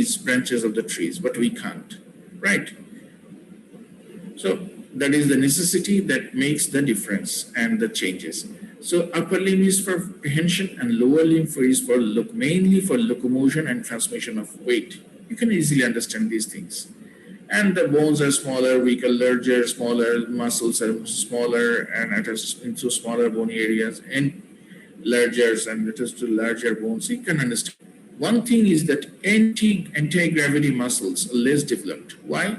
trees, branches of the trees, but we can't, right? So that is the necessity that makes the difference and the changes. So upper limb is for prehension and lower limb is for mainly for locomotion and transmission of weight. You can easily understand these things. And the bones are smaller, weaker, larger, smaller, muscles are smaller and attached into smaller bony areas, and larger and attached to larger bones. You can understand. One thing is that anti-gravity muscles are less developed. Why?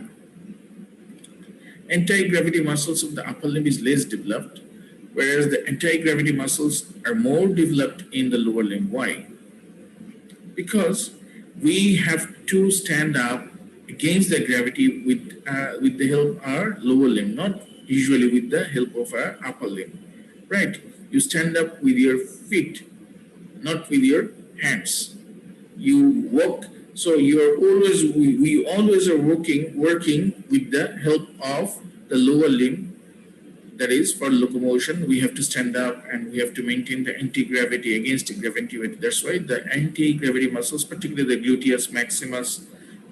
Anti-gravity muscles of the upper limb is less developed, whereas the anti-gravity muscles are more developed in the lower limb. Why? Because we have to stand up against the gravity with the help of our lower limb, not usually with the help of our upper limb, right? You stand up with your feet, not with your hands. You walk, so you are always, we always are working with the help of the lower limb. That is for locomotion. We have to stand up and we have to maintain the anti-gravity against gravity. That's why the anti-gravity muscles, particularly the gluteus maximus,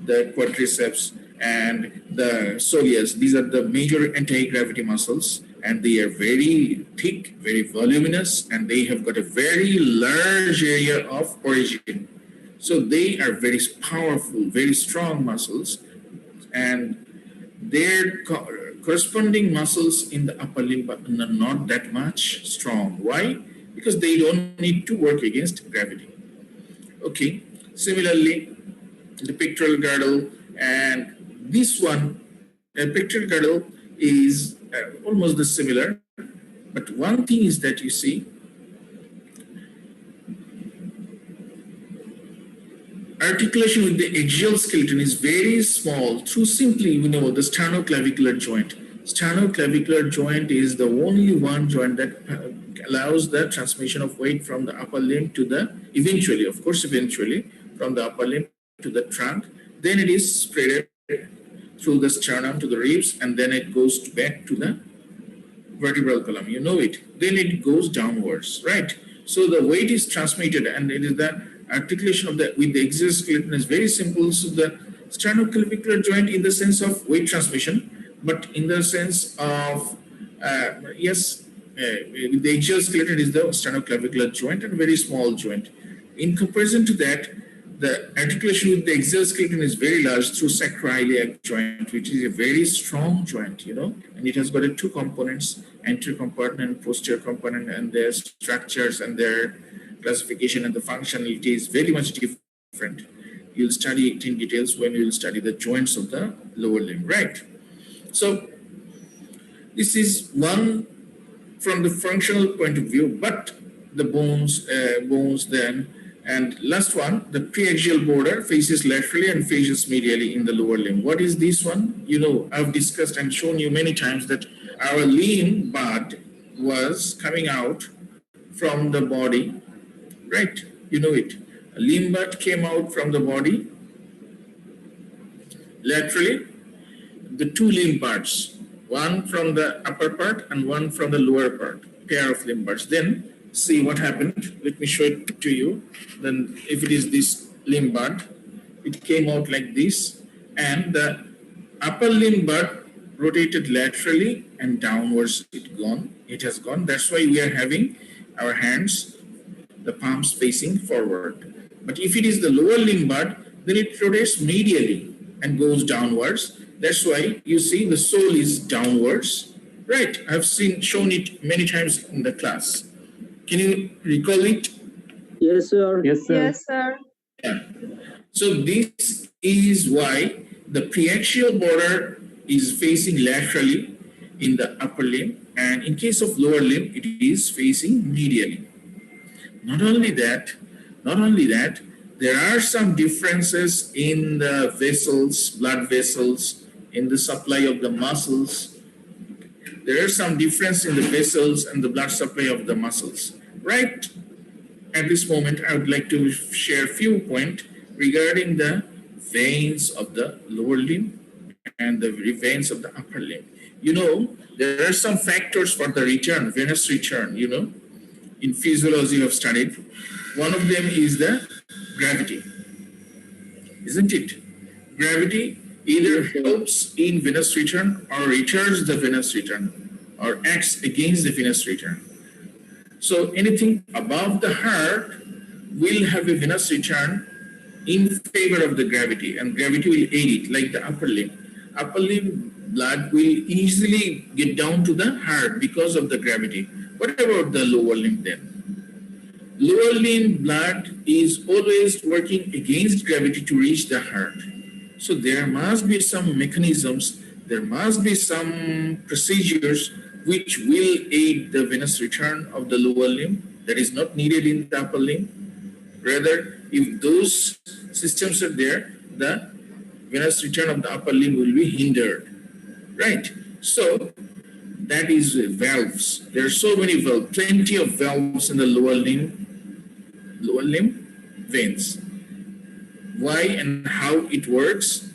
the quadriceps, and the soleus, these are the major anti-gravity muscles, and they are very thick, very voluminous, and they have got a very large area of origin. So they are very powerful, very strong muscles, and their corresponding muscles in the upper limb are not that much strong. Why? Because they don't need to work against gravity. Okay. Similarly, the pectoral girdle, and this one, a pectoral girdle is almost the similar, but one thing is that you see, articulation with the axial skeleton is very small through simply, the sternoclavicular joint. Sternoclavicular joint is the only one joint that allows the transmission of weight from the upper limb to the, eventually from the upper limb to the trunk. Then it is spread through the sternum to the ribs, and then it goes back to the vertebral column. You know it. Then it goes downwards, right? So the weight is transmitted, and it is the articulation of the with the exoskeleton is very simple. So the sternoclavicular joint in the sense of weight transmission, but in the sense of with the exoskeleton is the sternoclavicular joint and very small joint. In comparison to that, the articulation with the exoskeleton is very large through sacroiliac joint, which is a very strong joint, and it has got two components, anterior component and posterior component, and their structures and their classification and the functionality is very much different. You'll study it in details when you'll study the joints of the lower limb, right? So this is one from the functional point of view, but the bones then, and last one, the preaxial border faces laterally and faces medially in the lower limb. What is this one? I've discussed and shown you many times that our limb bud was coming out from the body, right? You know it. A limb bud came out from the body laterally. The two limb buds, one from the upper part and one from the lower part, pair of limb buds. Then see what happened. Let me show it to you. Then if it is this limb bud, it came out like this, and the upper limb bud rotated laterally and downwards. It has gone. That's why we are having our hands, the palms facing forward. But if it is the lower limb bud, then it rotates medially and goes downwards. That's why you see the sole is downwards, right? I've shown it many times in the class. Can you recall it? Yes, sir. Yes, sir. Yes, sir. Yeah. So this is why the preaxial border is facing laterally in the upper limb, and in case of lower limb, it is facing medially. Not only that, there are some differences in the vessels, blood vessels, in the supply of the muscles. There are some difference in the vessels and the blood supply of the muscles. Right at this moment, I would like to share a few points regarding the veins of the lower limb and the veins of the upper limb. There are some factors for the return, venous return, in physiology you have studied. One of them is the gravity. isn't it? Gravity either helps in venous return or retards the venous return or acts against the venous return. So anything above the heart will have a venous return in favor of the gravity, and gravity will aid it, like the upper limb. Upper limb blood will easily get down to the heart because of the gravity. What about the lower limb then? Lower limb blood is always working against gravity to reach the heart. So there must be some mechanisms, there must be some procedures which will aid the venous return of the lower limb that is not needed in the upper limb. Rather, if those systems are there, the venous return of the upper limb will be hindered, right? So that is valves. There are so many valves, plenty of valves in the lower limb veins. Why and how it works,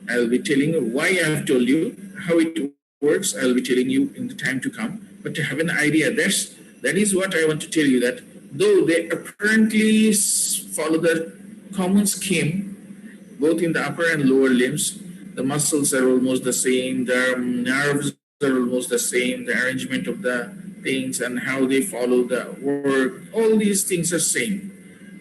I'll be telling you. Why I have told you how it works, I'll be telling you in the time to come. But to have an idea, that is what I want to tell you, that though they apparently follow the common scheme, both in the upper and lower limbs, the muscles are almost the same, the nerves are almost the same, the arrangement of the things and how they follow the work, all these things are same.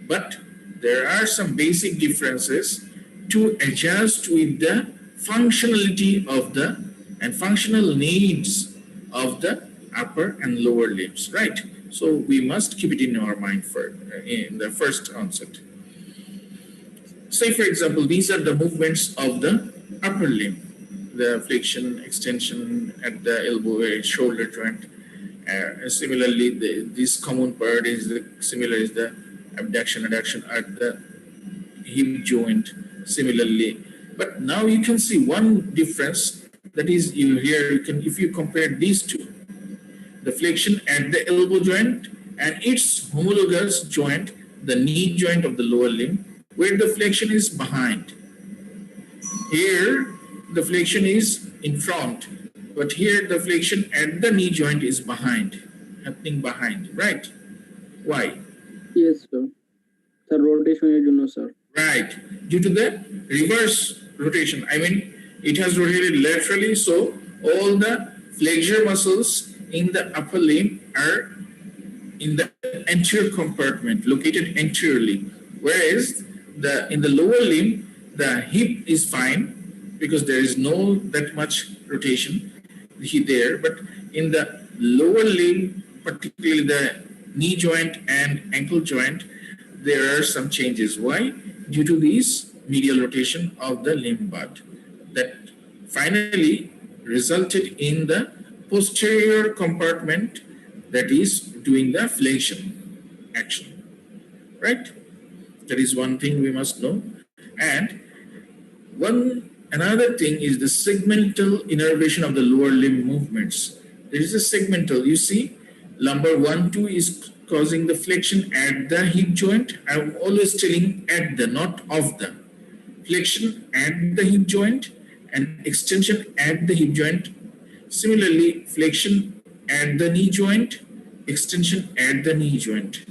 But there are some basic differences to adjust with the functionality of the and functional needs of the upper and lower limbs, right? So we must keep it in our mind in the first onset. Say, for example, these are the movements of the upper limb, the flexion, extension at the elbow, shoulder joint. Similarly, this common part is similar is the abduction, adduction at the hip joint. Similarly, but now you can see one difference. That is, if you compare these two, the flexion at the elbow joint and its homologous joint, the knee joint of the lower limb, where the flexion is behind. Here, the flexion is in front, but here the flexion at the knee joint is happening behind, right? Why? Yes, sir. The rotation, sir. Right. Due to the reverse rotation. I mean, it has rotated laterally, so all the flexure muscles in the upper limb are in the anterior compartment, located anteriorly. Whereas in the lower limb, the hip is fine because there is no that much rotation there. But in the lower limb, particularly the knee joint and ankle joint, there are some changes. Why? Due to this medial rotation of the limb bud that finally resulted in the posterior compartment that is doing the flexion action, right? That is one thing we must know. And another thing is the segmental innervation of the lower limb movements. There is a segmental, you see, lumbar 1, 2 is causing the flexion at the hip joint. I'm always telling at the, not of the. Flexion at the hip joint and extension at the hip joint. Similarly, flexion at the knee joint, extension at the knee joint.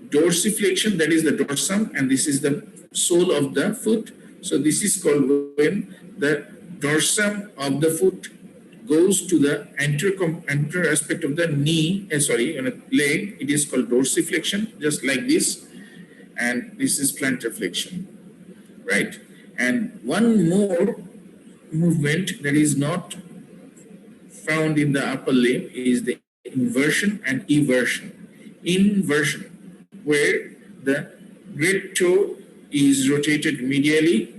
Dorsiflexion, that is the dorsum, and this is the sole of the foot. So this is called when the dorsum of the foot goes to the anterior aspect of the knee, leg. It is called dorsiflexion, just like this. And this is plantar flexion, right? And one more movement that is not found in the upper limb is the inversion and eversion. Inversion, where the great toe is rotated medially,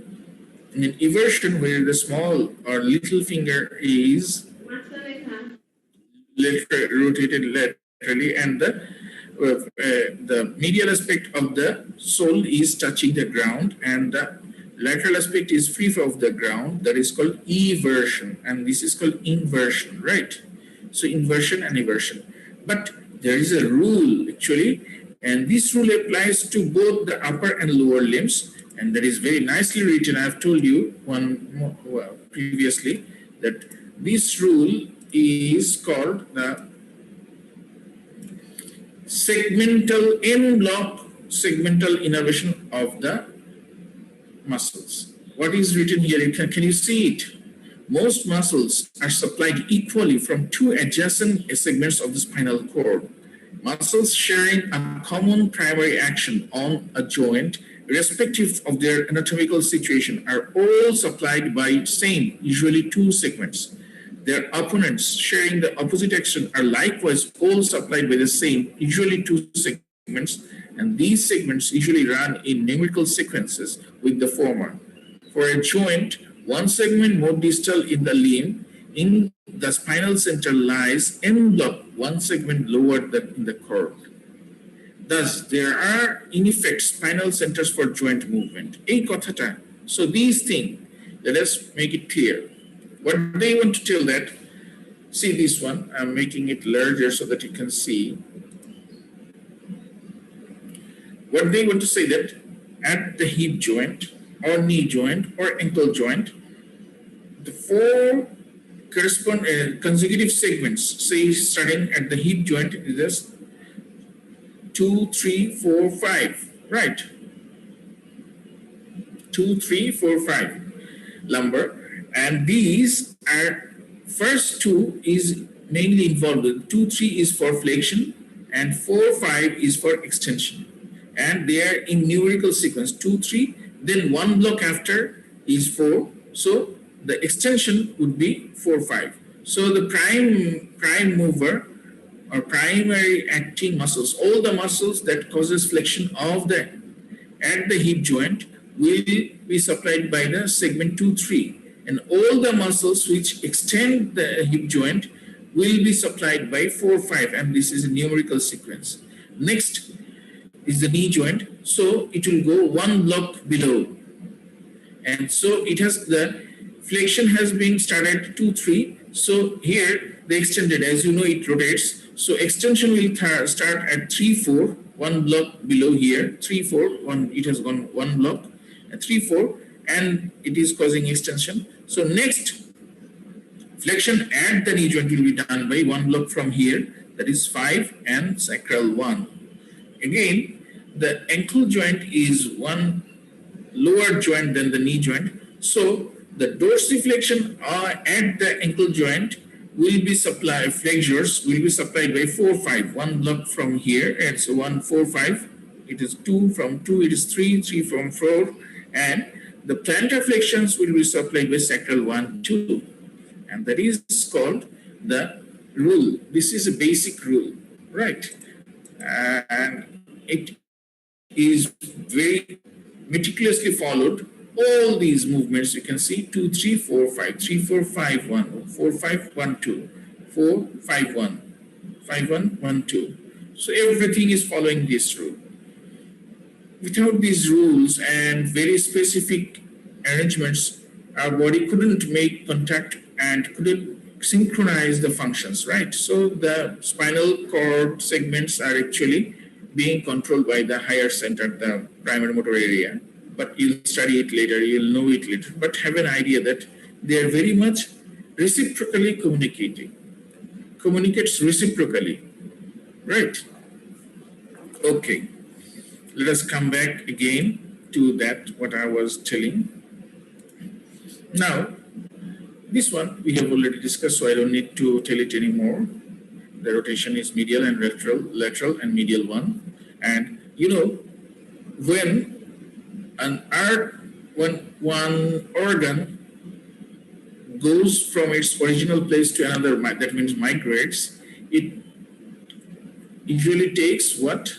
and an eversion where the small or little finger is rotated laterally, and the medial aspect of the sole is touching the ground, and the lateral aspect is free of the ground. That is called eversion, and this is called inversion, right? So inversion and eversion. But there is a rule actually, and this rule applies to both the upper and lower limbs, and that is very nicely written. I have told you previously that this rule is called the segmental in block segmental innervation of the muscles. What is written here? Can you see it? Most muscles are supplied equally from two adjacent segments of the spinal cord. Muscles sharing a common primary action on a joint, irrespective of their anatomical situation, are all supplied by same, usually two segments. Their opponents sharing the opposite action are likewise all supplied by the same, usually two segments, and these segments usually run in numerical sequences with the former. For a joint, one segment more distal in the limb in the spinal center lies en bloc, one segment lower than in the cord. Thus, there are in effect spinal centers for joint movement. So these things, let us make it clear. What they want to tell that, see this one, I'm making it larger so that you can see. What they want to say that at the hip joint or knee joint or ankle joint, the four correspond consecutive segments, say starting at the hip joint is just 2, 3, 4, 5, right? 2, 3, 4, 5 lumbar, and these are first two is mainly involved. 2, 3 is for flexion, and 4, 5 is for extension, and they are in numerical sequence 2, 3. Then one block after is 4, so the extension would be 4, 5. So the prime mover or primary acting muscles, all the muscles that causes flexion of the at the hip joint will be supplied by the segment 2, 3, and all the muscles which extend the hip joint will be supplied by 4, 5, and this is a numerical sequence. Next is the knee joint, so it will go one block below, and so it has the flexion has been started 2, 3. So here the extended, as you know, it rotates. So extension will start at 3, 4, one block below here. 3, 4, one. It has gone one block, 3, 4, and it is causing extension. So next flexion at the knee joint will be done by one block from here. That is 5 and sacral 1. Again, the ankle joint is one lower joint than the knee joint. So the dorsiflexion at the ankle joint will be supplied, flexures will be supplied by 4, 5, one block from here, and so 1, 4, 5. It is 2, from 2 it is 3, 3 from 4, and the plantar flexions will be supplied by sacral 1, 2. And that is called the rule. This is a basic rule, right? And it is very meticulously followed. All these movements you can see 2, 3, 4, 5, 3, 4, 5, 1, 4, 5, 1, 2, 4, 5, 1, 5, 1, 1, 2. So everything is following this rule. Without these rules and very specific arrangements, our body couldn't make contact and couldn't synchronize the functions, right? So the spinal cord segments are actually being controlled by the higher center, the primary motor area. But you'll study it later, you'll know it later. But have an idea that they are very much reciprocally communicating. Communicates reciprocally, right? Okay, let us come back again to that, what I was telling. Now, this one we have already discussed, so I don't need to tell it anymore. The rotation is medial and lateral and medial one. And you know, when one organ goes from its original place to another, that means migrates, it usually takes what?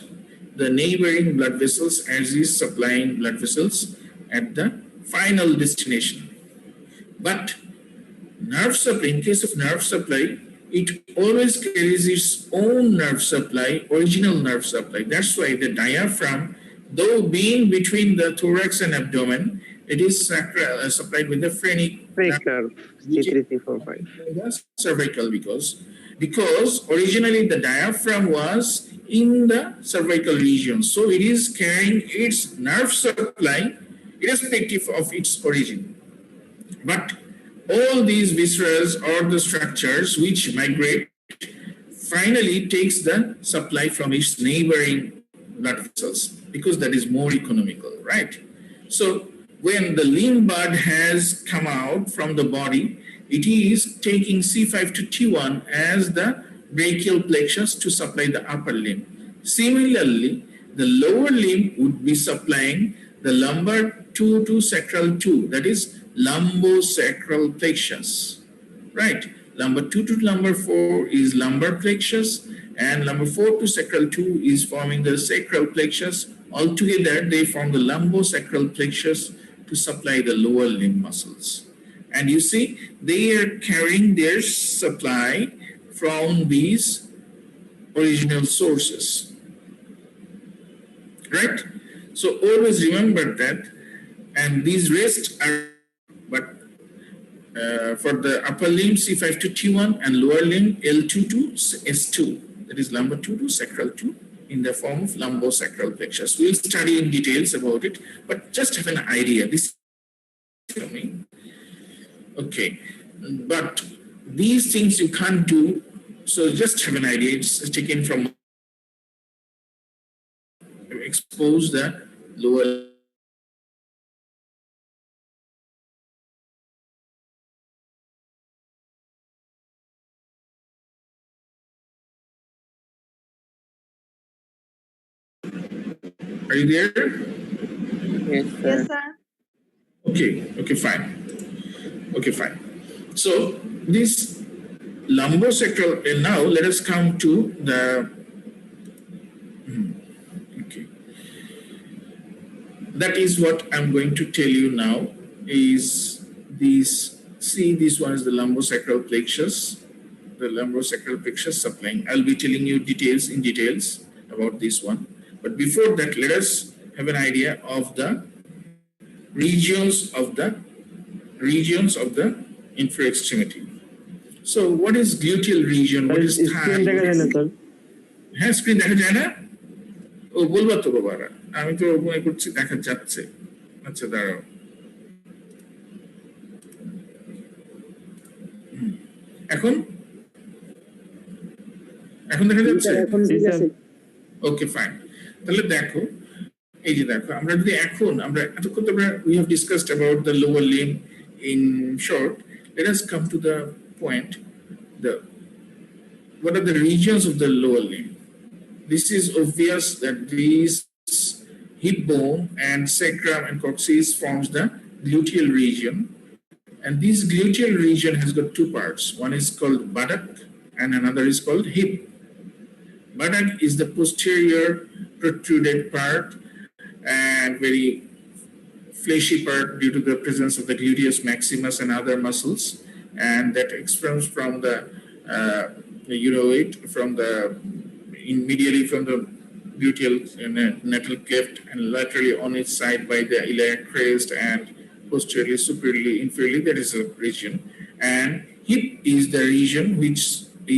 The neighboring blood vessels as is supplying blood vessels at the final destination. But nerve supply, in case of nerve supply, it always carries its own nerve supply, original nerve supply. That's why the diaphragm, though being between the thorax and abdomen, it is supplied with the phrenic curve, C3C45. Cervical, because originally the diaphragm was in the cervical region. So it is carrying its nerve supply irrespective of its origin. But all these viscerals or the structures which migrate finally takes the supply from its neighboring blood vessels, because that is more economical, right? So when the limb bud has come out from the body, it is taking C5 to T1 as the brachial plexus to supply the upper limb. Similarly, the lower limb would be supplying the lumbar 2 to sacral 2, that is lumbosacral plexus, right? Lumbar 2 to lumbar 4 is lumbar plexus, and lumbar 4 to sacral 2 is forming the sacral plexus. Altogether, they form the lumbosacral plexus to supply the lower limb muscles. And you see, they are carrying their supply from these original sources, right? So always remember that. And these rests are, but for the upper limb C5 to T1 and lower limb L2 to S2, that is lumbar 2 to sacral 2 in the form of lumbosacral plexus. We'll study in details about it, but just have an idea. This is for me. Okay, but these things you can't do, so just have an idea. It's taken from expose the lower. Are you there? Yes, sir. Yes, sir. Okay, fine. Okay, fine. So this lumbosacral, and now let us come to the, okay. That is what I'm going to tell you now is these, see this one is the lumbosacral plexus, the lumbosacral plexus supplying. I'll be telling you details about this one. But before that, let us have an idea of the regions of the inferior extremity. So what is gluteal region? What is thigh? হ্যাঁ screen দেখা যায় না? ও বলবা তো বাবারা, আমি তো মনে করছি দেখা যাচ্ছে। আচ্ছা দাঁড়াও। এখন দেখা যাচ্ছে? Okay fine. তাহলে দেখো, এই যে দেখো, আমরা যদি এখন আমরা এতক্ষণ তো আমরা we have discussed about the lower limb in short. Let us come to the point. What are the regions of the lower limb? This is obvious that these hip bone and sacrum and coccyx forms the gluteal region, and this gluteal region has got two parts. One is called buttock and another is called hip. Buttock is the posterior protruded part and very fleshy part due to the presence of the gluteus maximus and other muscles, and that expands from the from the medially from the gluteal natal cleft and laterally on its side by the iliac crest, and posteriorly, superiorly, inferiorly, that is a region. And hip is the region which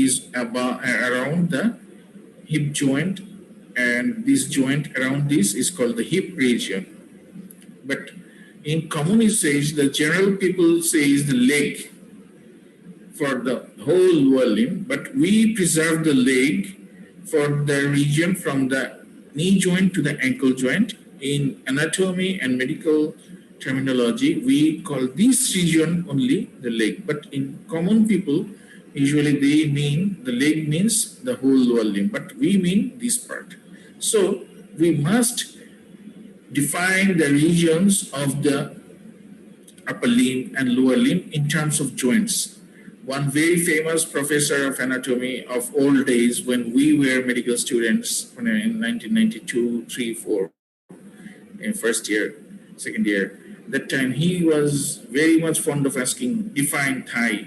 is around the hip joint, and this joint around this is called the hip region. But in common usage, the general people say is the leg for the whole lower limb, but we preserve the leg for the region from the knee joint to the ankle joint. In anatomy and medical terminology, we call this region only the leg, but in common people, usually they mean the leg means the whole lower limb, but we mean this part. So we must define the regions of the upper limb and lower limb in terms of joints. One very famous professor of anatomy of old days when we were medical students in 1992, 3, 4, in first year, second year, that time he was very much fond of asking, define thigh,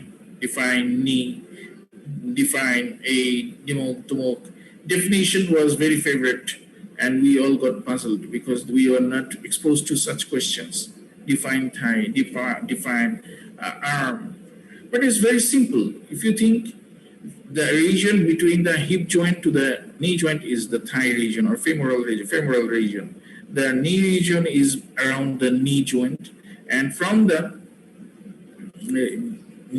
define knee, define a tumok. Definition was very favorite, and we all got puzzled because we were not exposed to such questions. Define thigh, define arm. But it's very simple. If you think the region between the hip joint to the knee joint is the thigh region or femoral region. The knee region is around the knee joint, and from the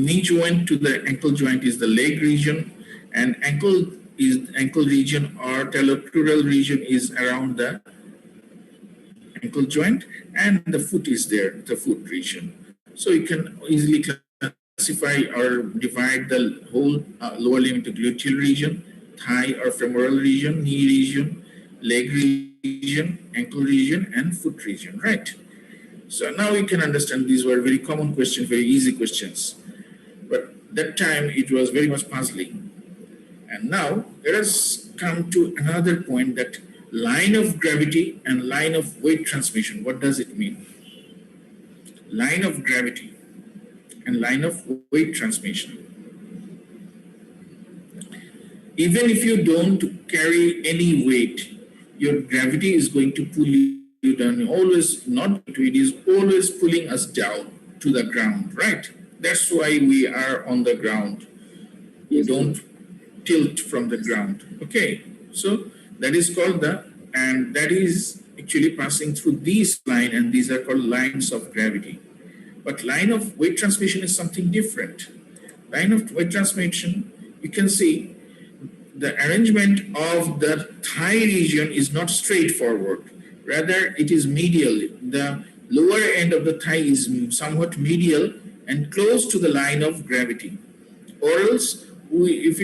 knee joint to the ankle joint is the leg region, and ankle region or talocrural region is around the ankle joint, and the foot is there, the foot region. So you can easily classify or divide the whole lower limb into gluteal region, thigh or femoral region, knee region, leg region, ankle region, and foot region, right? So now you can understand these were very common questions, very easy questions. But that time it was very much puzzling. And now let us come to another point, that line of gravity and line of weight transmission. What does it mean? Line of gravity and line of weight transmission. Even if you don't carry any weight, your gravity is going to pull you down. Always, not it is always pulling us down to the ground, right? That's why we are on the ground. We don't tilt from the ground. Okay, so that is called and that is actually passing through these line, and these are called lines of gravity. But line of weight transmission is something different. Line of weight transmission, you can see the arrangement of the thigh region is not straightforward. Rather, it is medial. The lower end of the thigh is somewhat medial and close to the line of gravity. Or else, if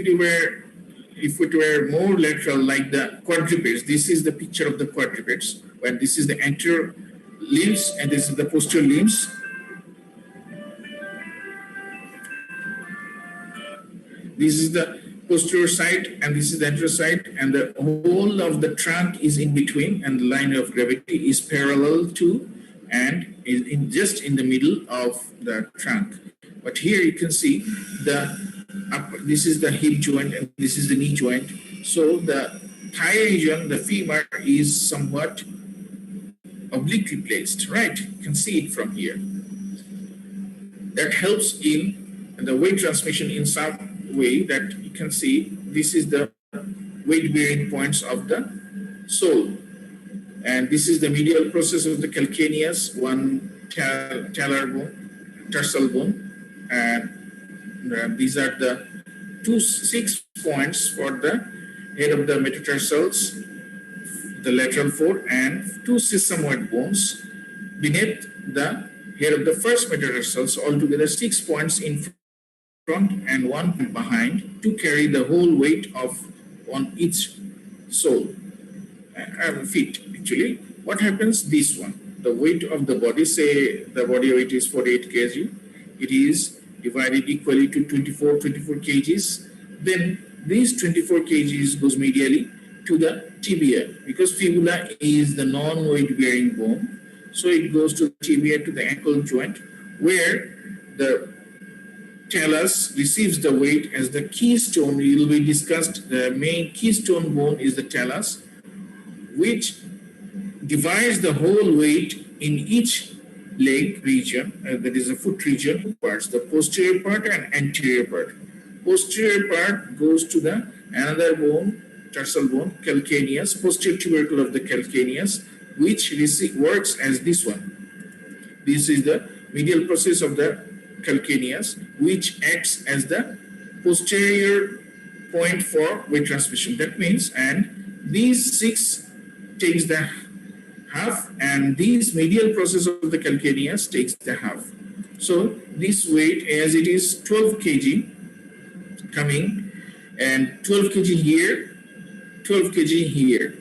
it were more lateral, like the quadrupeds, this is the picture of the quadrupeds, where this is the anterior limbs and this is the posterior limbs. This is the posterior side and this is the anterior side, and the whole of the trunk is in between, and the line of gravity is parallel to and is just in the middle of the trunk. But here you can see this is the hip joint and this is the knee joint. So the thigh region, the femur, is somewhat obliquely placed, right? You can see it from here. That helps in the weight transmission in some way, that you can see this is the weight bearing points of the sole, and this is the medial process of the calcaneus, one talar bone, tarsal bone, and these are the 6 points for the head of the metatarsals, the lateral 4, and 2 sesamoid bones beneath the head of the first metatarsals, altogether 6 points in front and 1 behind to carry the whole weight of on each sole, feet. Actually, what happens? This one, the weight of the body, say the body weight is 48 kg, it is divided equally to 24 kgs. Then these 24 kgs goes medially to the tibia, because fibula is the non-weight bearing bone. So it goes to the tibia, to the ankle joint, where the talus receives the weight as the keystone. It will be discussed. The main keystone bone is the talus, which divides the whole weight in each leg region, that is the foot region, parts, the posterior part and anterior part. Posterior part goes to the another bone, tarsal bone, calcaneus, posterior tubercle of the calcaneus, which works as this one. This is the medial process of the calcaneus, which acts as the posterior point for weight transmission. That means, and these 6 takes the half, and this medial process of the calcaneus takes the half. So this weight, as it is 12 kg coming, and 12 kg here, 12 kg here,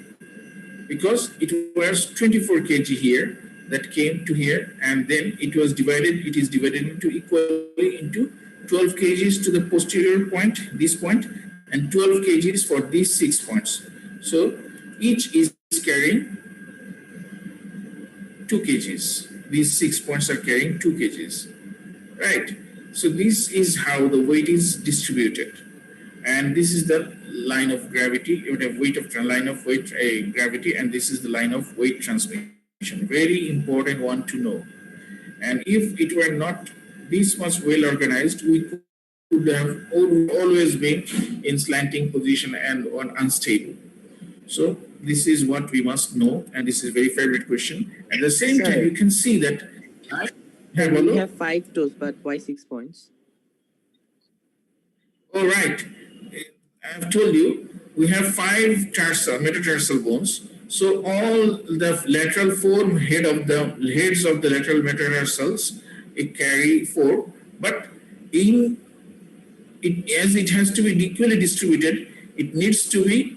because it was 24 kg here that came to here, and then it is divided into equally into 12 kgs to the posterior point, this point, and 12 kgs for these 6 points. So each is carrying 2 kgs. These 6 points are carrying 2 kgs, right? So this is how the weight is distributed, and this is the line of gravity. You have weight of line of weight gravity, and this is the line of weight transmission. Very important one to know. And if it were not this much well organized, we could have always been in slanting position and on unstable. So this is what we must know, and this is a very favorite question. At the same time, you can see that we have 5 toes, but why 6 points? All right. I have told you we have 5 metatarsal bones, So all the lateral four heads of the lateral metatarsals, it carry four, but in it, as it has to be equally distributed, it needs to be,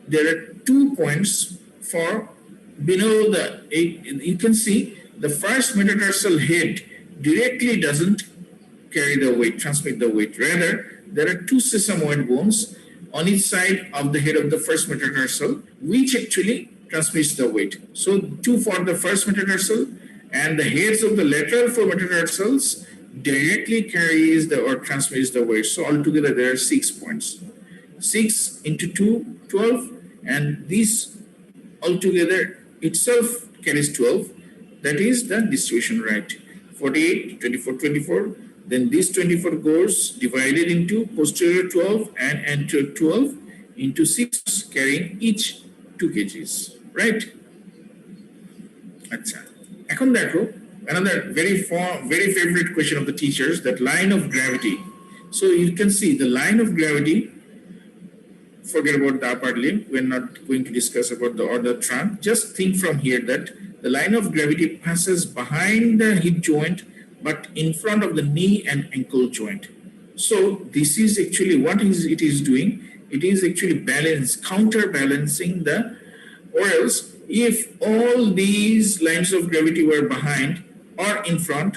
there are 2 points for below the, you can see the first metatarsal head directly doesn't carry the weight, transmit the weight. Rather, there are 2 sesamoid bones on each side of the head of the first metatarsal, which actually transmits the weight. So 2 for the first metatarsal, and the heads of the lateral 4 metatarsals directly carries the or transmits the weight. So altogether there are 6 points. 6 into 2, 12, and this altogether itself carries 12. That is the distribution, right? 48, 24, 24. Then this 24 goes divided into posterior 12 and anterior 12 into 6, carrying each 2 kgs, right? আচ্ছা, এখন দেখো another very favorite question of the teachers, that line of gravity. So you can see the line of gravity. Forget about the upper limb. We're not going to discuss about the other trunk. Just think from here that the line of gravity passes behind the hip joint, but in front of the knee and ankle joint. So this is actually what it is doing. It is actually counterbalancing the, or else if all these lines of gravity were behind or in front,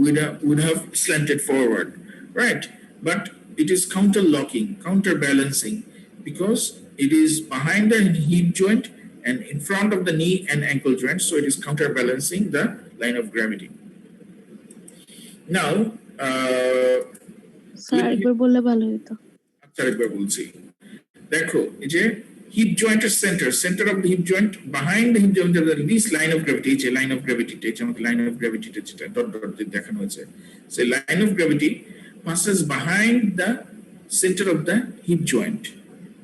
would have slanted forward, right? But it is counterbalancing, because it is behind the hip joint and in front of the knee and ankle joint, so it is counterbalancing the line of gravity. Now, sir একবার বললে ভালো হতো। আচ্ছা, একবার বলছি। দেখো এই যে hip joint center of the hip joint, behind the hip joint, this line of gravity, এই যে line of gravity, এই যে আমাদের line of gravity যেটা ডট ডট দিয়ে দেখানো হয়েছে, so line of gravity passes behind the center of the hip joint,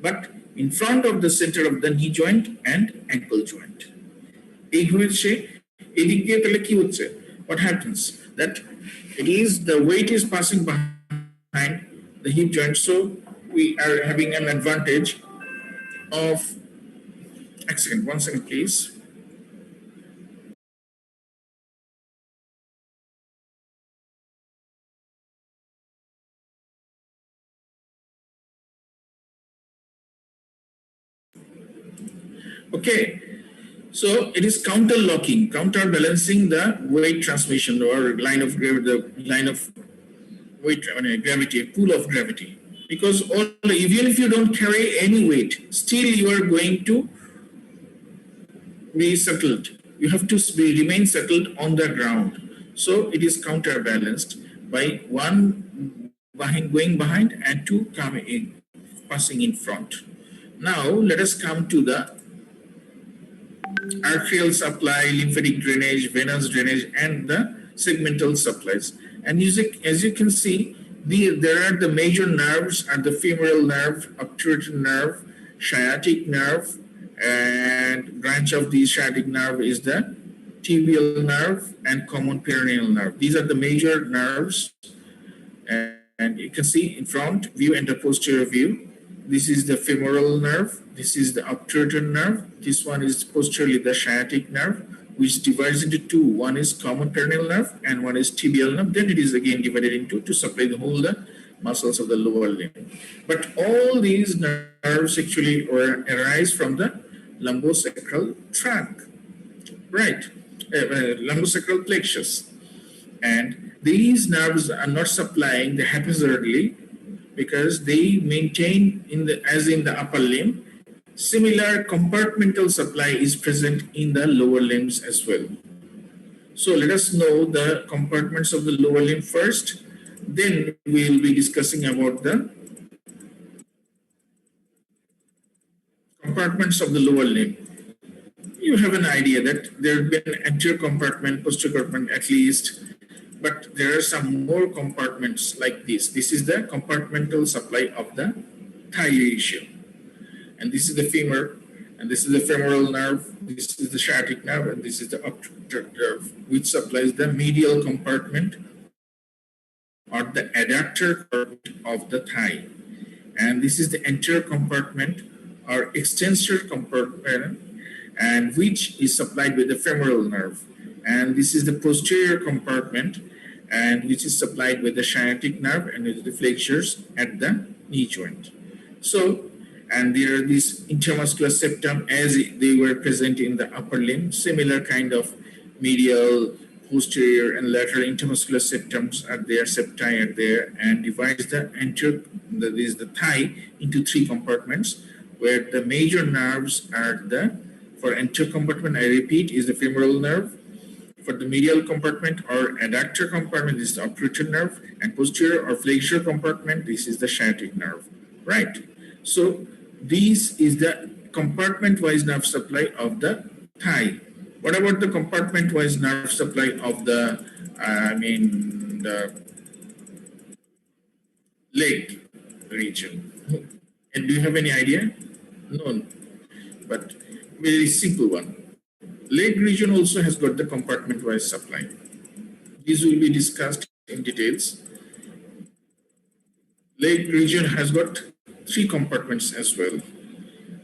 but in front of the center of the knee joint and ankle joint. এই হচ্ছে এদিক দিয়ে, তাহলে কি হচ্ছে, what happens, that it is the weight is passing behind the hip joint, so we are having an advantage of, one second please. Okay, so it is counterbalancing the weight transmission or line of weight, gravity, pool of gravity. Because even if you don't carry any weight, still you are going to be settled. You have to remain settled on the ground. So it is counterbalanced by 1 going behind and 2 coming in, passing in front. Now let us come to the arterial supply, lymphatic drainage, venous drainage, and the segmental supplies. And as you can see, there are the major nerves are the femoral nerve, obturator nerve, sciatic nerve, and branch of the sciatic nerve is the tibial nerve and common peroneal nerve. These are the major nerves, and you can see in front view and the posterior view. This is the femoral nerve, this is the obturator nerve, this one is posteriorly the sciatic nerve, which divides into 2. One is common peroneal nerve and one is tibial nerve. Then it is again divided into to supply the whole the muscles of the lower limb. But all these nerves actually arise from the lumbosacral trunk, right? Lumbosacral plexus. And these nerves are not supplying the haphazardly, because they maintain as in the upper limb. Similar compartmental supply is present in the lower limbs as well. So let us know the compartments of the lower limb first, then we will be discussing about the compartments of the lower limb. You have an idea that there have been anterior compartment, posterior compartment at least, but there are some more compartments like this. This is the compartmental supply of the thigh ratio. And this is the femur, and this is the femoral nerve, this is the sciatic nerve, and this is the obturator nerve, which supplies the medial compartment or the adductor of the thigh. And this is the anterior compartment or extensor compartment, and which is supplied with the femoral nerve. And this is the posterior compartment, and which is supplied with the sciatic nerve and with the flexures at the knee joint. So, and there are these intermuscular septum as they were present in the upper limb, similar kind of medial, posterior, and lateral intermuscular septums are there, septi are there, and divides the the thigh into three compartments, where the major nerves are for anterior compartment, I repeat, is the femoral nerve. For the medial compartment or adductor compartment, this is the obturator nerve, and posterior or flexure compartment, this is the sciatic nerve, right? So this is the compartment-wise nerve supply of the thigh. What about the compartment-wise nerve supply of the leg region? And do you have any idea? No, but very simple one. Leg region also has got the compartment-wise supply. These will be discussed in details. Leg region has got three compartments as well.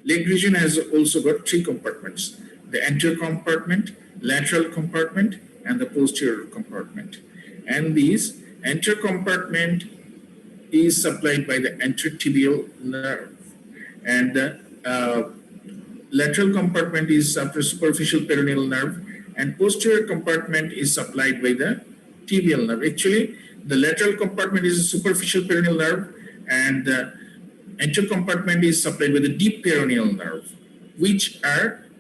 Leg region has also got three compartments: the anterior compartment, lateral compartment, and the posterior compartment. And this anterior compartment is supplied by the anterior tibial nerve, and the lateral compartment is superficial peroneal nerve, and posterior compartment is supplied by the tibial nerve. Actually, the lateral compartment is a superficial peroneal nerve, and the anterior compartment is supplied by the deep peroneal nerve,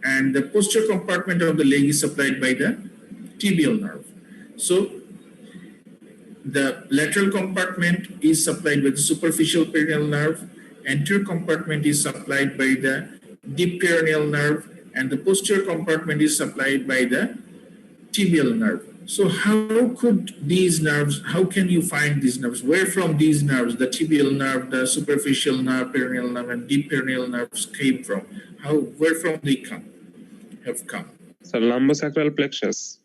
and the posterior compartment of the leg is supplied by the tibial nerve. So the lateral compartment is supplied by the superficial peroneal nerve, anterior compartment is supplied by the deep peroneal nerve, and the posterior compartment is supplied by the tibial nerve. So how could these nerves, how can you find these nerves? Where from these nerves, the tibial nerve, the superficial nerve, peroneal nerve, and deep peroneal nerves came from? Where from they have come? So lumbosacral plexus.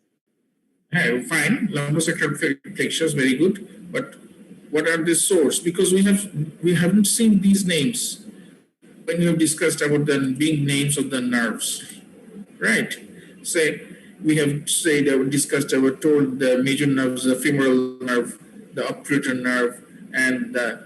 Hey, fine, lumbosacral plexus, very good. But what are the source? Because we haven't seen these names when you have discussed about the being names of the nerves, right? Say we have discussed about told the major nerves, the femoral nerve, the obturator nerve, and the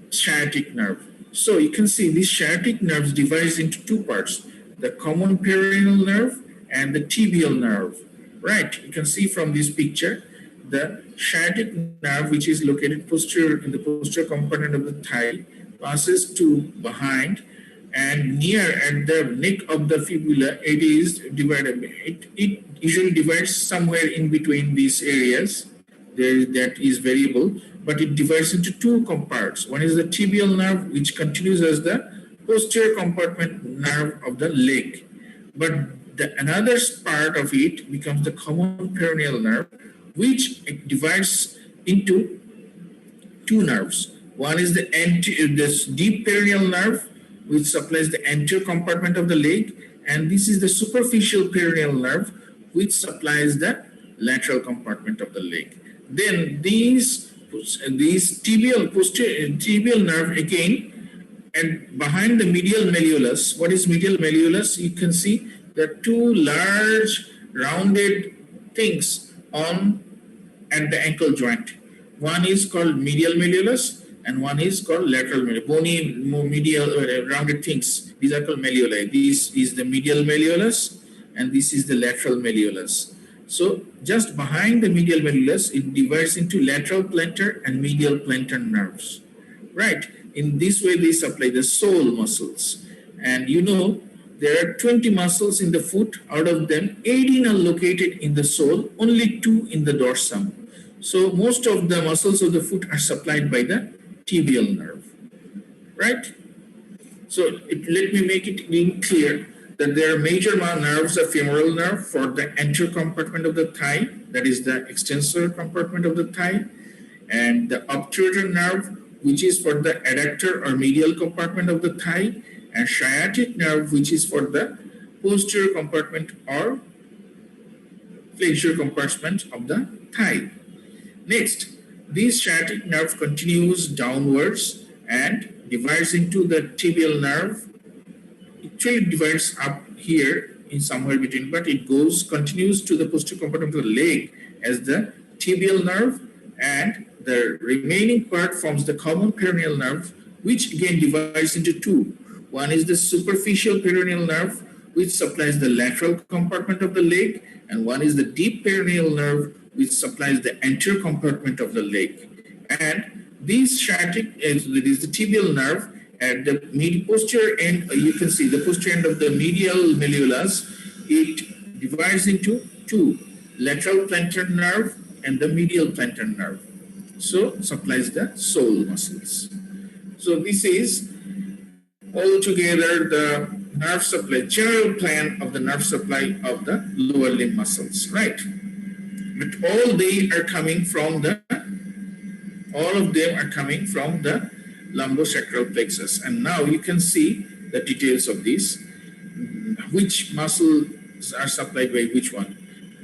sciatic nerve. So you can see these sciatic nerves divides into two parts: the common peroneal nerve and the tibial nerve. Right? You can see from this picture the sciatic nerve, which is located in the posterior compartment of the thigh, passes to behind, and near at the neck of the fibula, it is divided. It usually divides somewhere in between these areas. That is variable, but it divides into two compartments. One is the tibial nerve, which continues as the posterior compartment nerve of the leg. But another part of it becomes the common peroneal nerve, which divides into two nerves. One is this deep peroneal nerve, which supplies the anterior compartment of the leg, and this is the superficial peroneal nerve, which supplies the lateral compartment of the leg. Then these tibial nerve again, and behind the medial malleolus. What is medial malleolus? You can see there are two large rounded things at the ankle joint. One is called medial malleolus, and one is called lateral malleolus. Bony medial rounded things. These are called malleoli. This is the medial malleolus, and this is the lateral malleolus. So just behind the medial malleolus, it divides into lateral plantar and medial plantar nerves. Right? In this way, they supply the sole muscles. And you know, there are 20 muscles in the foot. Out of them, 18 are located in the sole, only 2 in the dorsum. So most of the muscles of the foot are supplied by the tibial nerve, right? So let me make it clear that there are major nerves, the femoral nerve for the anterior compartment of the thigh, that is the extensor compartment of the thigh, and the obturator nerve, which is for the adductor or medial compartment of the thigh, and sciatic nerve, which is for the posterior compartment or flexure compartment of the thigh. Next, this sciatic nerve continues downwards and divides into the tibial nerve. It actually divides up here in somewhere between, but it continues to the posterior compartment of the leg as the tibial nerve, and the remaining part forms the common peroneal nerve, which again divides into two. One is the superficial peroneal nerve, which supplies the lateral compartment of the leg, and one is the deep peroneal nerve, which supplies the anterior compartment of the leg. And this sciatic is the tibial nerve at the posterior end. You can see the posterior end of the medial malleolus. It divides into two: lateral plantar nerve and the medial plantar nerve. So supplies the sole muscles. So this is altogether the nerve supply, general plan of the nerve supply of the lower limb muscles, right? But all of them are coming from the lumbosacral plexus. And now you can see the details of this. Which muscles are supplied by which one?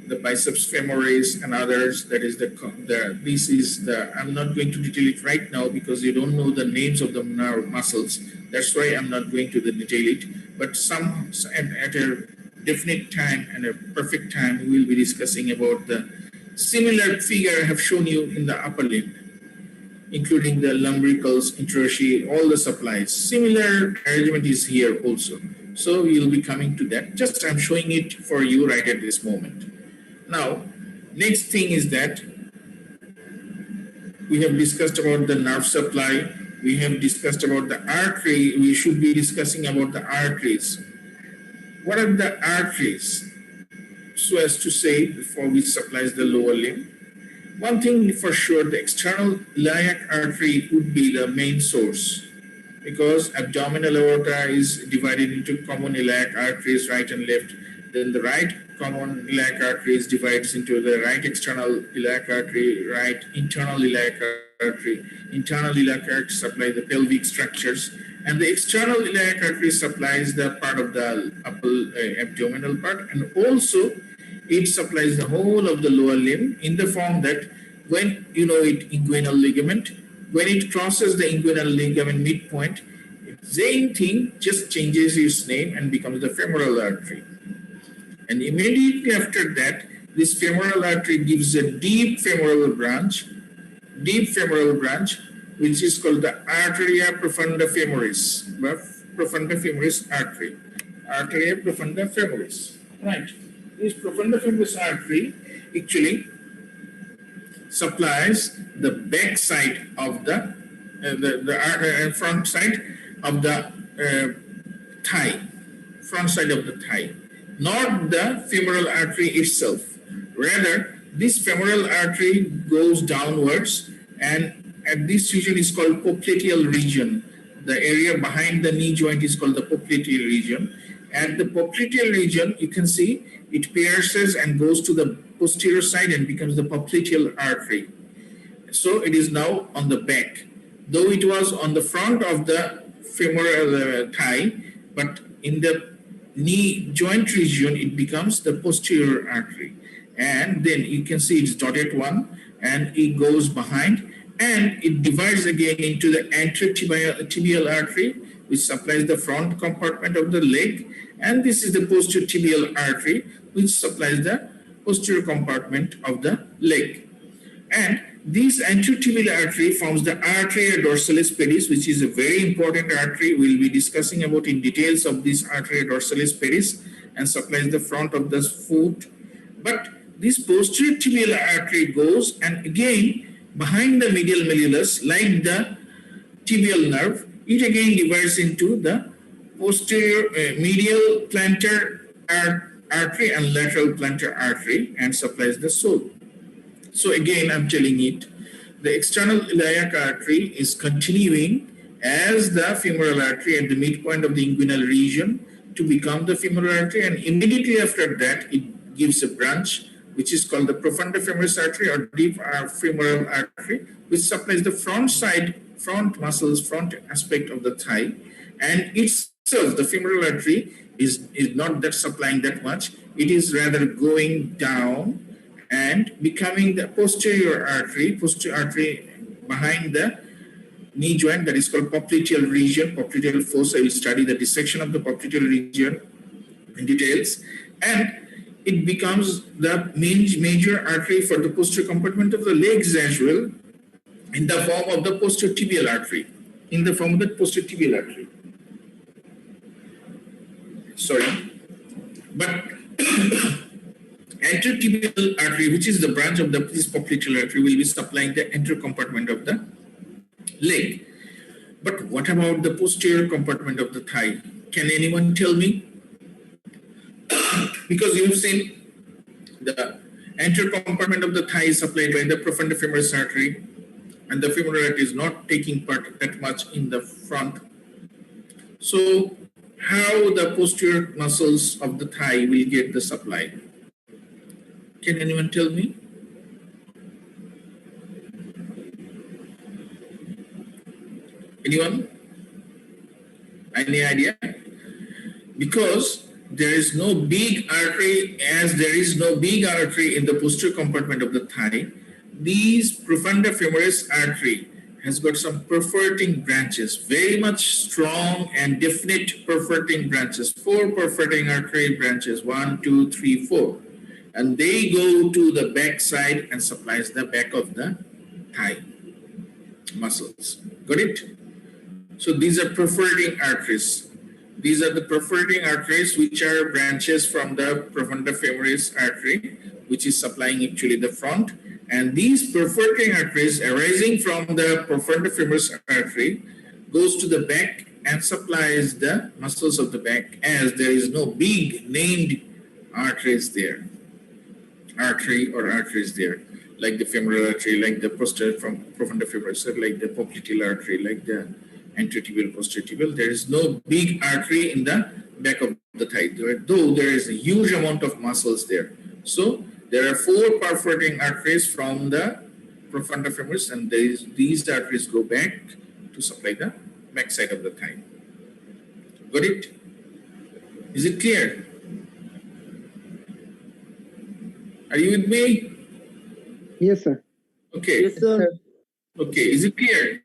The biceps femoris and others. That is I'm not going to detail it right now because you don't know the names of the nerve muscles. That's why I'm not going to detail it. But at a definite time and a perfect time, we will be discussing about the similar figure I have shown you in the upper limb, including the lumbricals, interossei, all the supplies. Similar arrangement is here also. So we'll be coming to that. Just I'm showing it for you right at this moment. Now, next thing is that we have discussed about the nerve supply. We have discussed about the artery. We should be discussing about the arteries. What are the arteries? So as to say, for which supplies the lower limb. One thing for sure, the external iliac artery would be the main source, because abdominal aorta is divided into common iliac arteries, right and left. Then the right common iliac artery is divides into the right external iliac artery, right internal iliac artery. Internal iliac artery supply the pelvic structures, and the external iliac artery supplies the part of the upper abdominal part, and also it supplies the whole of the lower limb in the form that when inguinal ligament, when it crosses the inguinal ligament midpoint, same thing just changes its name and becomes the femoral artery. And immediately after that, this femoral artery gives a deep femoral branch, which is called the arteria profunda femoris, artery. Arteria profunda femoris, right? This profunda femoris artery actually supplies the back side of the front side of the thigh, not the femoral artery itself. Rather, this femoral artery goes downwards, and at this region is called popliteal region. The area behind the knee joint is called the popliteal region. At the popliteal region, you can see it pierces and goes to the posterior side and becomes the popliteal artery. So it is now on the back. Though it was on the front of the femoral thigh, but in the knee joint region, it becomes the posterior artery. And then you can see it's dotted one, and it goes behind, and it divides again into the anterior tibial artery, which supplies the front compartment of the leg, and this is the posterior tibial artery, which supplies the posterior compartment of the leg. And this anterior tibial artery forms the arteria dorsalis pedis, which is a very important artery. We'll be discussing about in details of this arteria dorsalis pedis, and supplies the front of the foot. But this posterior tibial artery goes, and again behind the medial malleolus, like the tibial nerve, it again divides into the posterior medial plantar artery and lateral plantar artery, and supplies the sole. So again, I'm telling it, the external iliac artery is continuing as the femoral artery at the midpoint of the inguinal region to become the femoral artery, and immediately after that, it gives a branch which is called the profunda femoris artery or deep femoral artery, which supplies the front aspect of the thigh, and itself, the femoral artery is not that supplying that much. It is rather going down and becoming the posterior artery behind the knee joint, that is called popliteal region, popliteal fossa. We will study the dissection of the popliteal region in details, and it becomes the major artery for the posterior compartment of the legs as well, in the form of the posterior tibial artery. In the form of the posterior tibial artery. Sorry. But anterior tibial artery, which is the branch of this popliteal artery, will be supplying the anterior compartment of the leg. But what about the posterior compartment of the thigh? Can anyone tell me? Because you've seen the anterior compartment of the thigh is supplied by the profundifemoris artery, and the femoral artery is not taking part that much in the front. So how the posterior muscles of the thigh will get the supply? Can anyone tell me? Anyone? Any idea? Because there is no big artery, as there is no big artery in the posterior compartment of the thigh, these profundifemoris artery has got some perforating branches, very much strong and definite perforating branches, 4 perforating artery branches, 1, 2, 3, 4. And they go to the back side and supplies the back of the thigh muscles. Got it? So these are perforating arteries. These are the perforating arteries which are branches from the profundifemoris artery, which is supplying actually the front. And these perforating arteries arising from the profundifemoris artery goes to the back and supplies the muscles of the back, as there is no big named arteries there. Artery or arteries there, like the femoral artery, like the posterior from profundifemoris, like the popliteal artery, like the anterior tibial, posterior tibial. There is no big artery in the back of the thigh, though there is a huge amount of muscles there. So there are 4 perforating arteries from the profundifemoris, and these arteries go back to supply the back side of the thigh. Got it? Is it clear? Are you with me? Yes, sir. Okay. Yes, sir. Okay. Is it clear?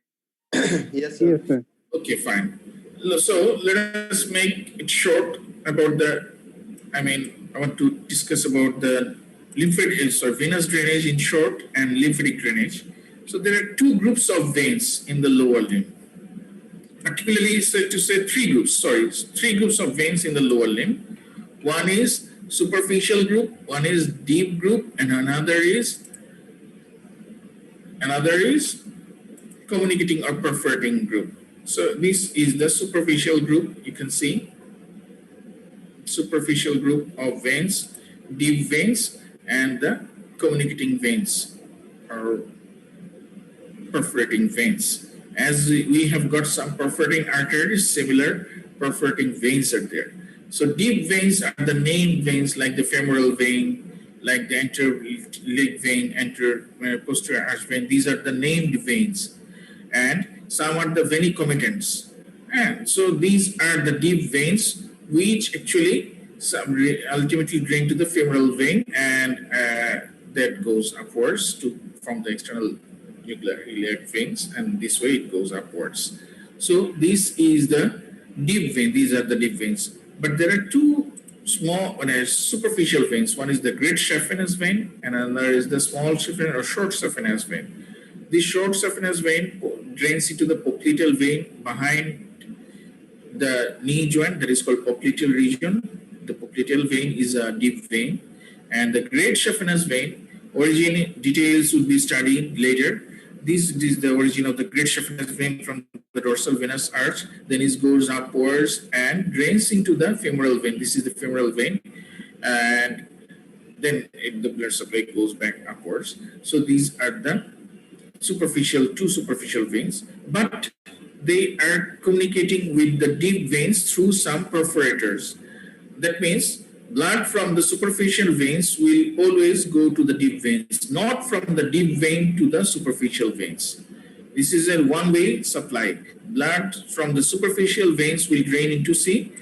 Yes, sir. Yes, sir. Okay, fine. So let us make it short about I want to discuss about the venous drainage in short and lymphatic drainage. So there are 2 groups of veins in the lower limb. Particularly, 3 groups, 3 groups of veins in the lower limb. One is superficial group, one is deep group, and another is communicating or perforating group. So this is the superficial group. You can see superficial group of veins, deep veins, and the communicating veins or perforating veins. As we have got some perforating arteries, similar perforating veins are there. So deep veins are the named veins, like the femoral vein, like the anterior leg vein, anterior posterior arch vein. These are the named veins. And some are the venicomitants. And so these are the deep veins, which actually ultimately drain to the femoral vein, and that goes upwards from the external nuclear iliac veins, and this way it goes upwards. So this is the deep vein. These are the deep veins. But there are 2 small superficial veins. One is the great saphenous vein, and another is the small saphenous or short saphenous vein. This short saphenous vein drains into the popliteal vein behind the knee joint, that is called popliteal region. The popliteal vein is a deep vein, and the great saphenous vein origin details will be studied later. This is the origin of the great saphenous vein from the dorsal venous arch. Then it goes upwards and drains into the femoral vein. This is the femoral vein, and then the blood supply goes back upwards. So these are the 2 superficial veins, but they are communicating with the deep veins through some perforators. That means blood from the superficial veins will always go to the deep veins, not from the deep vein to the superficial veins. This is a one-way supply. Blood from the superficial veins will drain into C.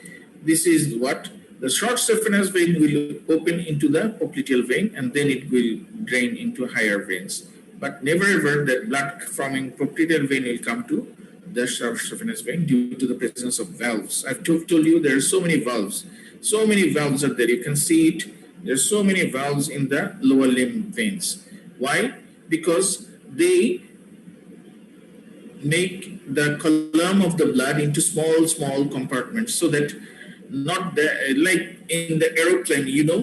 This is what the short saphenous vein will open into the popliteal vein, and then it will drain into higher veins. But never ever that blood from popliteal vein will come to the short saphenous vein due to the presence of valves. I've told you there are so many valves. So many valves are there. You can see it. There's so many valves in the lower limb veins. Why? Because they make the column of the blood into small compartments, so that not the, like in the aeroplane, you know,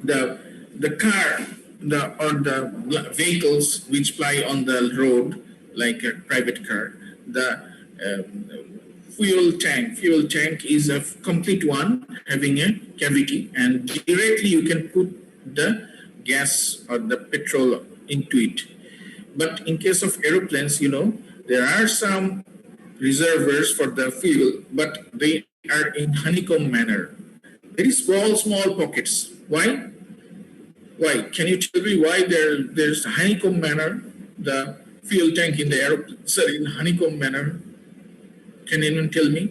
the car, the vehicles which ply on the road, like a private car, the fuel tank is a complete one, having a cavity, and directly you can put the gas or the petrol into it. But in case of aeroplanes, you know, there are some reservoirs for the fuel, but they are in honeycomb manner. Very small pockets. Why? Why? Can you tell me why there's honeycomb manner, the fuel tank in the aeroplane, sorry, in honeycomb manner? Can anyone tell me?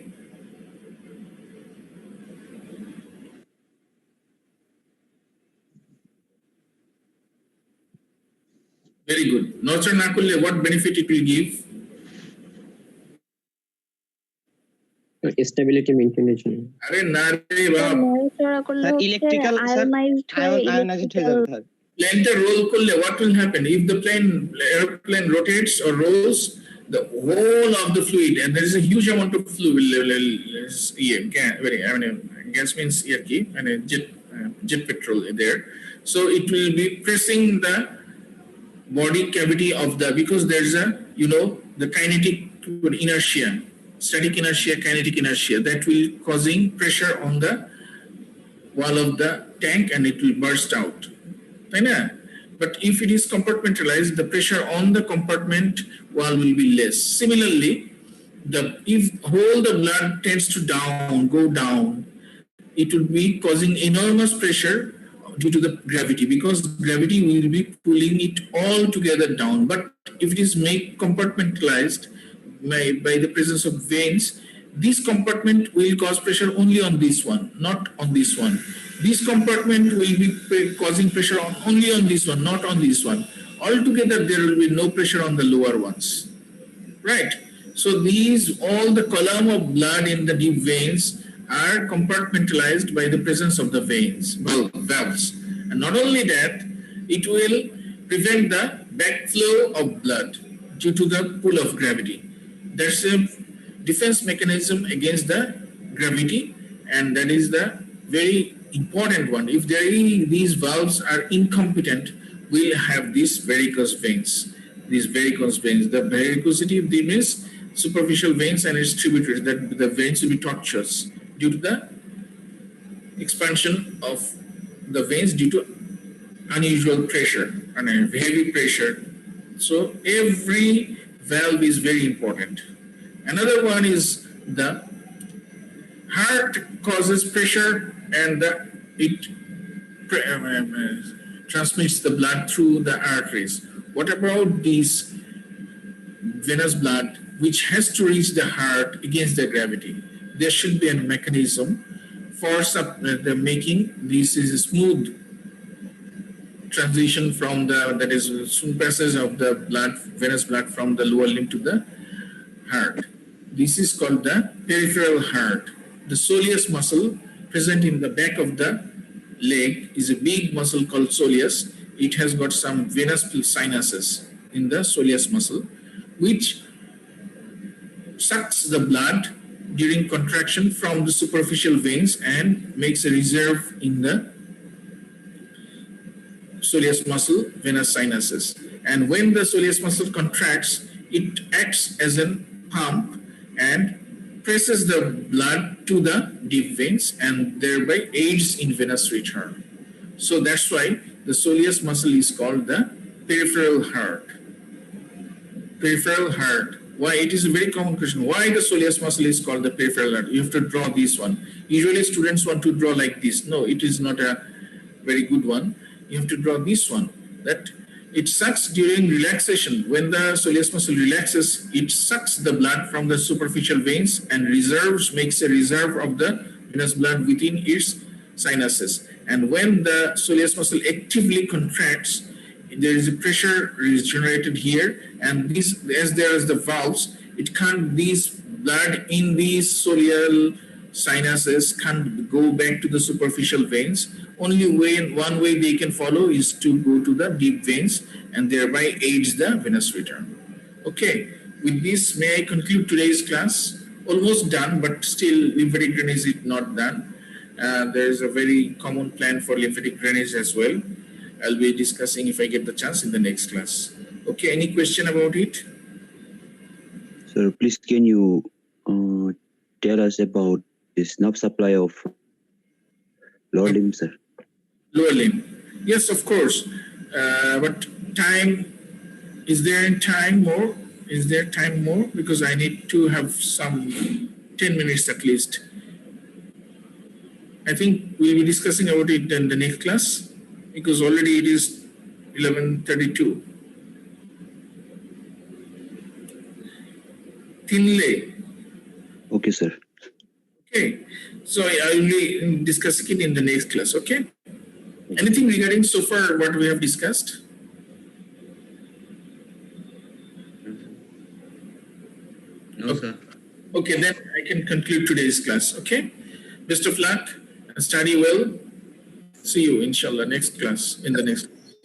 Very good. Nurture na korle what benefit it will give? Stability মেইনটেইনের জন্য। আরে না রে বাপ, electrical ionised হয়ে যাবে sir. Planeটা roll করলে what will happen if the airplane rotates or rolls? The whole of the fluid, and there is a huge amount of fluid. Gas means and jet petrol there. So it will be pressing the body cavity of the, because there's a, you know, the kinetic inertia, static inertia, kinetic inertia, that will causing pressure on the wall of the tank, and it will burst out. But if it is compartmentalized, the pressure on the compartment wall will be less. Similarly, if whole the blood tends to go down, it would be causing enormous pressure due to the gravity, because gravity will be pulling it all together down. But if it is made compartmentalized by the presence of veins, this compartment will cause pressure only on this one, not on this one. This compartment will be causing pressure only on this one, not on this one. Altogether, there will be no pressure on the lower ones. Right? So all the column of blood in the deep veins are compartmentalized by the presence of the valves. And not only that, it will prevent the backflow of blood due to the pull of gravity. That's a defense mechanism against the gravity, and that is the very important one. If these valves are incompetent, we'll have these varicose veins. The varicosity of the means superficial veins and its tributaries, that the veins will be tortuous due to the expansion of the veins due to unusual pressure and heavy pressure. So every valve is very important. Another one is the heart causes pressure, and it transmits the blood through the arteries. What about this venous blood, which has to reach the heart against the gravity? There should be a mechanism for the making this is a smooth transition from that is smooth passage of the venous blood from the lower limb to the heart. This is called the peripheral heart. The soleus muscle present in the back of the leg is a big muscle called soleus. It has got some venous sinuses in the soleus muscle, which sucks the blood during contraction from the superficial veins and makes a reserve in the soleus muscle venous sinuses. And when the soleus muscle contracts, it acts as a pump and presses the blood to the deep veins and thereby aids in venous return. So that's why the soleus muscle is called the peripheral heart. Peripheral heart. Why? It is a very common question. Why the soleus muscle is called the peripheral heart? You have to draw this one. Usually students want to draw like this. No, it is not a very good one. You have to draw this one. That it sucks during relaxation. When the soleus muscle relaxes, it sucks the blood from the superficial veins and makes a reserve of the venous blood within its sinuses. And when the soleus muscle actively contracts, there is a pressure generated here, and as there is the valves, this blood in these soleal sinuses can't go back to the superficial veins. Only one way they can follow is to go to the deep veins and thereby aids the venous return. Okay, with this, may I conclude today's class? Almost done, but still lymphatic drainage is not done. There is a very common plan for lymphatic drainage as well. I'll be discussing if I get the chance in the next class. Okay, any question about it? Sir, please can you tell us about this nerve supply of lower limb, sir? Lower limb. Yes, of course. But time, is there time more? Is there time more? Because I need to have some 10 minutes at least. I think we'll be discussing about it in the next class because already it is 11:32. Thinly. Okay, sir. Okay. So I will be discussing it in the next class. Okay. Anything regarding so far what we have discussed? No, sir. Okay, then I can conclude today's class. Okay. Best of luck. Study well. See you, inshallah, next class, in the next class.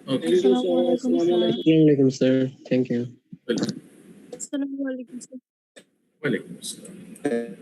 Okay. Assalamualaikum, sir. Thank you. Welcome. Assalamualaikum, sir. Walaikum assalam.